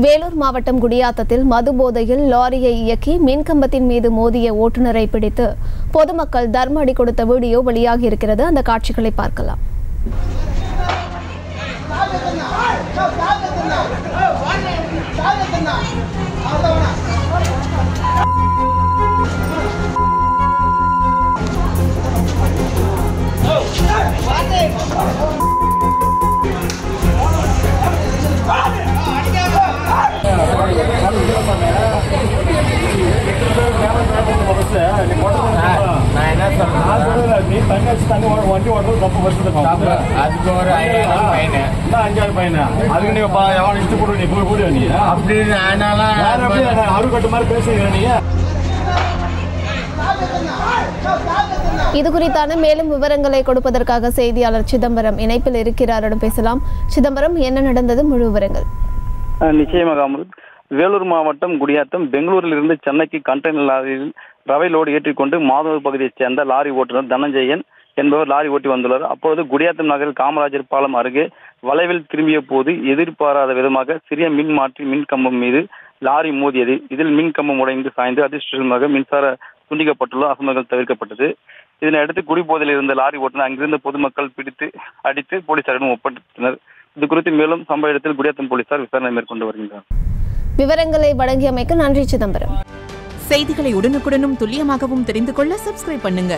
வேலூர் மாவட்டம் குடியாத்தத்தில் மது போதையில் லாரியை இயக்கி மின்கம்பத்தின் மீது மோதிய ஓட்டுநரை பிடித்து பொதுமக்கள் தர்ம அடி கொடுத்த வீடியோ வெளியாகி இருக்கிறது. அந்த காட்சிகளை பார்க்கலாம். இது குறித்தான மேலும் விவரங்களை கொடுப்பதற்காக செய்தியாளர் சிதம்பரம் இணைப்பில் இருக்கிறார். பேசலாம். சிதம்பரம், என்ன நடந்தது, முழு விவரங்கள்? நிச்சயமாக. வேலூர் மாவட்டம் குடியாத்தம் பெங்களூரில் இருந்து சென்னைக்கு கண்டெய்னர் லாரியில் ரவை லோடு ஏற்றிக்கொண்டு மாதூர் பகுதியைச் சேர்ந்த லாரி ஓட்டுநர் தனஞ்சயன் என்பவர் லாரி ஓட்டி வந்துள்ளார். அப்பொழுது குடியாத்தம் நகரில் காமராஜர் பாலம் அருகே வளைவில் திரும்பிய போது எதிர்பாராத விதமாக சிறிய மின் மாற்றி மின் கம்பம் மீது லாரி மோதியது. இதில் மின் கம்பம் உடைந்து சாய்ந்து அதிர்ஷ்டமாக மின்சார துண்டிக்கப்பட்டுள்ள அசம்பவங்கள் தவிர்க்கப்பட்டது. இதனையடுத்து குடிபோதையில் இருந்த லாரி ஓட்டுநர் அங்கிருந்த பொதுமக்கள் பிடித்து அடித்து போலீசாரிடம் ஒப்படைத்தனர். இது குறித்து மேலும் சம்பவ இடத்தில் குடியாத்தம் போலீசார் விசாரணை மேற்கொண்டு வருகின்றனர். விவரங்களை வழங்கியமைக்கு நன்றி சிதம்பரம். செய்திகளை உடனுக்குடனும் துல்லியமாகவும் தெரிந்து கொள்ள சப்ஸ்கிரைப் பண்ணுங்க.